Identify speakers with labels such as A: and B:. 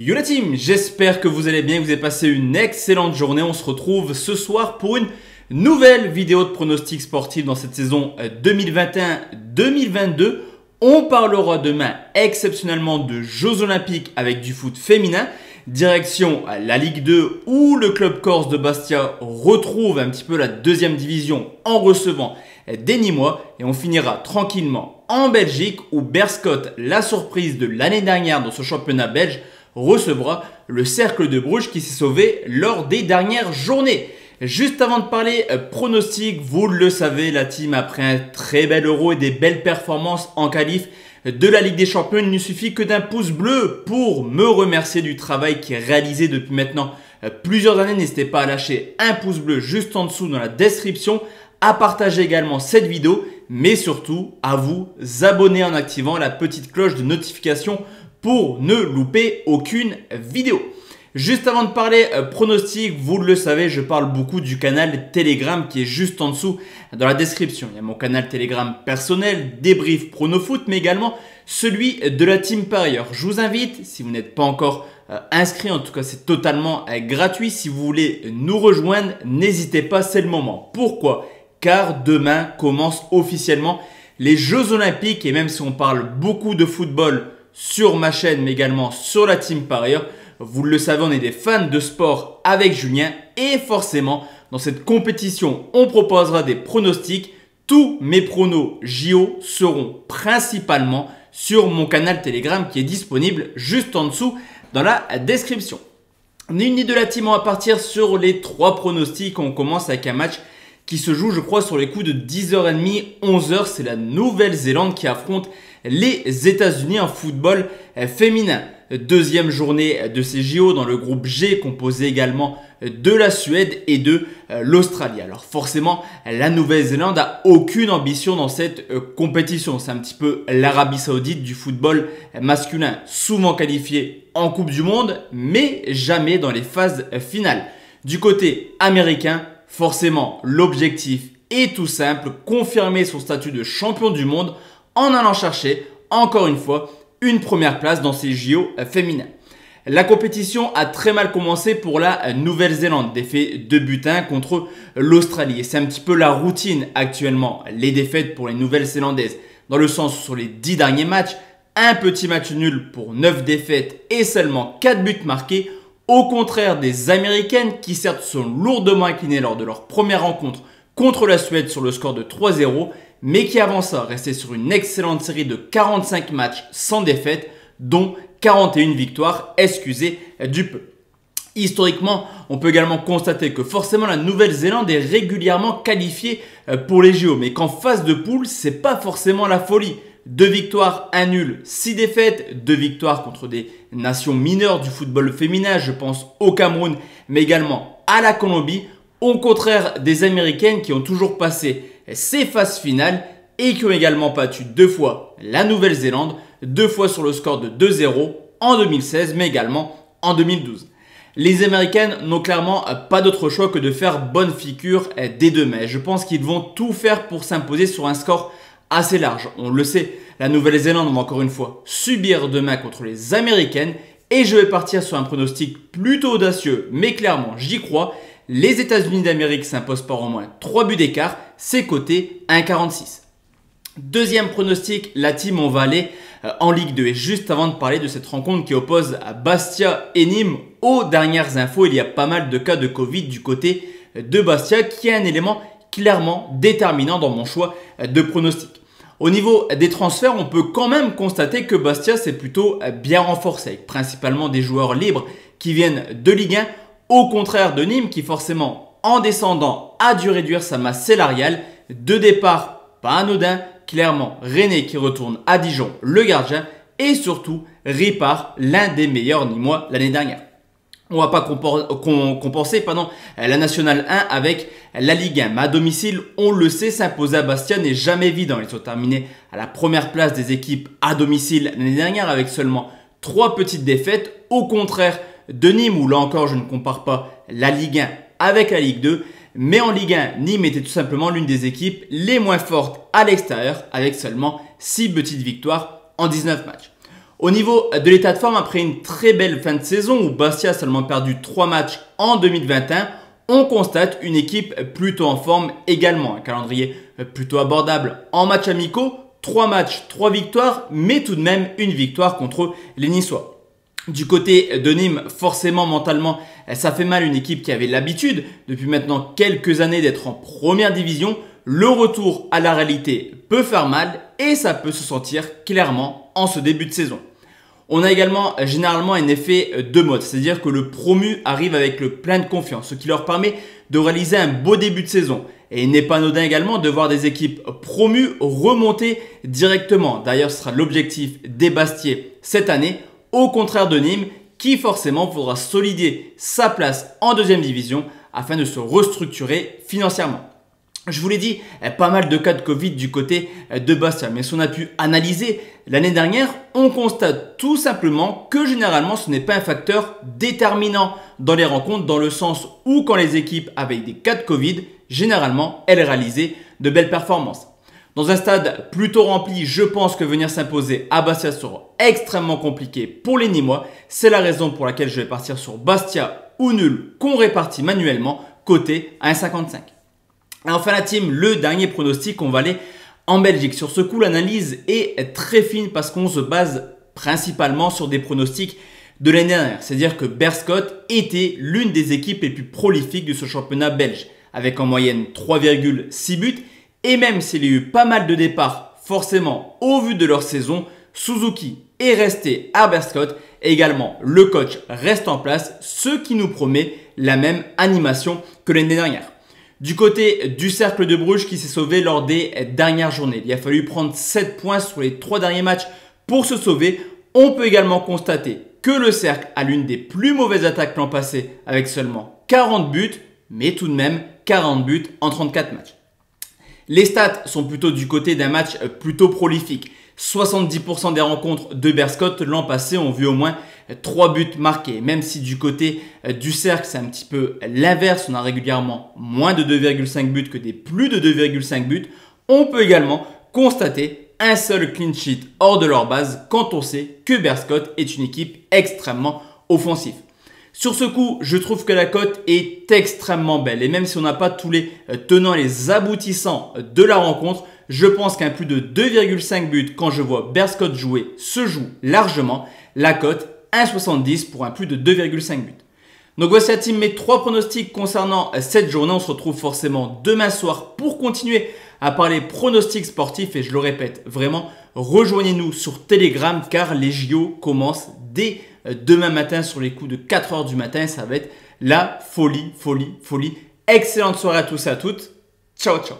A: Yo la team, j'espère que vous allez bien, que vous avez passé une excellente journée. On se retrouve ce soir pour une nouvelle vidéo de pronostics sportifs dans cette saison 2021-2022. On parlera demain exceptionnellement de Jeux Olympiques avec du foot féminin. Direction la Ligue 2 où le club corse de Bastia retrouve un petit peu la deuxième division en recevant des Nîmois. Et on finira tranquillement en Belgique où Beerschot, la surprise de l'année dernière dans ce championnat belge, recevra le Cercle de Bruges qui s'est sauvé lors des dernières journées. Juste avant de parler pronostics, vous le savez, la team après un très bel Euro et des belles performances en qualif de la Ligue des Champions, il ne suffit que d'un pouce bleu pour me remercier du travail qui est réalisé depuis maintenant plusieurs années. N'hésitez pas à lâcher un pouce bleu juste en dessous dans la description, à partager également cette vidéo, mais surtout à vous abonner en activant la petite cloche de notification pour ne louper aucune vidéo. Juste avant de parler pronostics, vous le savez, je parle beaucoup du canal Telegram qui est juste en dessous dans la description. Il y a mon canal Telegram personnel, débrief pronofoot, mais également celui de la team parieur. Je vous invite, si vous n'êtes pas encore inscrit, en tout cas c'est totalement gratuit. Si vous voulez nous rejoindre, n'hésitez pas, c'est le moment. Pourquoi ? Car demain commencent officiellement les Jeux Olympiques et même si on parle beaucoup de football sur ma chaîne mais également sur la team parieur, vous le savez, on est des fans de sport avec Julien et forcément dans cette compétition on proposera des pronostics. Tous mes pronos JO seront principalement sur mon canal Telegram qui est disponible juste en dessous dans la description. Ni une ni deux la team, on va partir sur les 3 pronostics. On commence avec un match qui se joue, je crois, sur les coups de 10h30, 11h. C'est la Nouvelle-Zélande qui affronte les États-Unis en football féminin. Deuxième journée de ces JO dans le groupe G, composé également de la Suède et de l'Australie. Alors forcément, la Nouvelle-Zélande a aucune ambition dans cette compétition. C'est un petit peu l'Arabie Saoudite du football masculin, souvent qualifié en Coupe du Monde, mais jamais dans les phases finales. Du côté américain, forcément, l'objectif est tout simple, confirmer son statut de champion du monde en allant chercher, encore une fois, une première place dans ces JO féminins. La compétition a très mal commencé pour la Nouvelle-Zélande, défaite 2-1 contre l'Australie. Et c'est un petit peu la routine actuellement, les défaites pour les Nouvelles-Zélandaises. Dans le sens où sur les 10 derniers matchs, un petit match nul pour 9 défaites et seulement 4 buts marqués. Au contraire des Américaines qui certes sont lourdement inclinées lors de leur première rencontre contre la Suède sur le score de 3-0, mais qui avant ça restaient sur une excellente série de 45 matchs sans défaite, dont 41 victoires, excusez du peu. Historiquement, on peut également constater que forcément la Nouvelle-Zélande est régulièrement qualifiée pour les JO, mais qu'en phase de poule, c'est pas forcément la folie. 2 victoires, 1 nul, 6 défaites, 2 victoires contre des nations mineures du football féminin, je pense au Cameroun, mais également à la Colombie, au contraire des Américaines qui ont toujours passé ces phases finales et qui ont également battu 2 fois la Nouvelle-Zélande, 2 fois sur le score de 2-0 en 2016, mais également en 2012. Les Américaines n'ont clairement pas d'autre choix que de faire bonne figure dès demain. Je pense qu'ils vont tout faire pour s'imposer sur un score assez large. On le sait, la Nouvelle-Zélande va encore une fois subir demain contre les Américaines et je vais partir sur un pronostic plutôt audacieux, mais clairement j'y crois. Les États-Unis d'Amérique s'imposent par au moins 3 buts d'écart, c'est coté 1,46. Deuxième pronostic, la team on va aller en Ligue 2. Et juste avant de parler de cette rencontre qui oppose Bastia et Nîmes, aux dernières infos, il y a pas mal de cas de Covid du côté de Bastia qui est un élément clairement déterminant dans mon choix de pronostic. Au niveau des transferts, on peut quand même constater que Bastia s'est plutôt bien renforcé avec principalement des joueurs libres qui viennent de Ligue 1. Au contraire de Nîmes qui forcément en descendant a dû réduire sa masse salariale. 2 départs pas anodins, clairement René qui retourne à Dijon, le gardien, et surtout Ripart, l'un des meilleurs Nîmois l'année dernière. On ne va pas compenser la Nationale 1 avec la Ligue 1. Mais à domicile, on le sait, s'imposer à Bastia n'est jamais évident. Ils ont terminé à la première place des équipes à domicile l'année dernière avec seulement 3 petites défaites. Au contraire de Nîmes où là encore je ne compare pas la Ligue 1 avec la Ligue 2. Mais en Ligue 1, Nîmes était tout simplement l'une des équipes les moins fortes à l'extérieur avec seulement 6 petites victoires en 19 matchs. Au niveau de l'état de forme, après une très belle fin de saison où Bastia a seulement perdu 3 matchs en 2021, on constate une équipe plutôt en forme également. Un calendrier plutôt abordable en matchs amicaux, 3 matchs, 3 victoires, mais tout de même une victoire contre les Niçois. Du côté de Nîmes, forcément mentalement, ça fait mal, une équipe qui avait l'habitude depuis maintenant quelques années d'être en première division. Le retour à la réalité peut faire mal et ça peut se sentir clairement en ce début de saison. On a également généralement un effet de mode, c'est-à-dire que le promu arrive avec le plein de confiance, ce qui leur permet de réaliser un beau début de saison. Et il n'est pas anodin également de voir des équipes promues remonter directement. D'ailleurs, ce sera l'objectif des Bastiais cette année, au contraire de Nîmes, qui forcément faudra solidifier sa place en deuxième division afin de se restructurer financièrement. Je vous l'ai dit, pas mal de cas de Covid du côté de Bastia, mais si on a pu analyser l'année dernière, on constate tout simplement que généralement ce n'est pas un facteur déterminant dans les rencontres, dans le sens où quand les équipes avaient des cas de Covid, généralement elles réalisaient de belles performances. Dans un stade plutôt rempli, je pense que venir s'imposer à Bastia sera extrêmement compliqué pour les Nîmois. C'est la raison pour laquelle je vais partir sur Bastia ou nul qu'on répartit manuellement, coté à 1,55. Et enfin la team, le dernier pronostic, on va aller en Belgique. Sur ce coup, l'analyse est très fine parce qu'on se base principalement sur des pronostics de l'année dernière. C'est-à-dire que Beerschot était l'une des équipes les plus prolifiques de ce championnat belge, avec en moyenne 3,6 buts. Et même s'il y a eu pas mal de départs, forcément, au vu de leur saison, Suzuki est resté à Beerschot et également le coach reste en place, ce qui nous promet la même animation que l'année dernière. Du côté du Cercle de Bruges qui s'est sauvé lors des dernières journées, il a fallu prendre 7 points sur les 3 derniers matchs pour se sauver. On peut également constater que le Cercle a l'une des plus mauvaises attaques l'an passé avec seulement 40 buts, mais tout de même 40 buts en 34 matchs. Les stats sont plutôt du côté d'un match plutôt prolifique. 70% des rencontres de Beerschot l'an passé ont vu au moins 3 buts marqués. Même si du côté du Cercle, c'est un petit peu l'inverse. On a régulièrement moins de 2,5 buts que des plus de 2,5 buts. On peut également constater un seul clean sheet hors de leur base quand on sait que Beerschot est une équipe extrêmement offensive. Sur ce coup, je trouve que la cote est extrêmement belle. Et même si on n'a pas tous les tenants et les aboutissants de la rencontre, je pense qu'un plus de 2,5 buts quand je vois Beerschot jouer se joue largement. La cote 1,70 pour un plus de 2,5 buts. Donc voici la team, mes 3 pronostics concernant cette journée. On se retrouve forcément demain soir pour continuer à parler pronostics sportifs. Et je le répète, vraiment, rejoignez-nous sur Telegram car les JO commencent dès demain matin sur les coups de 4 h du matin. Ça va être la folie, folie, folie. Excellente soirée à tous et à toutes. Ciao, ciao.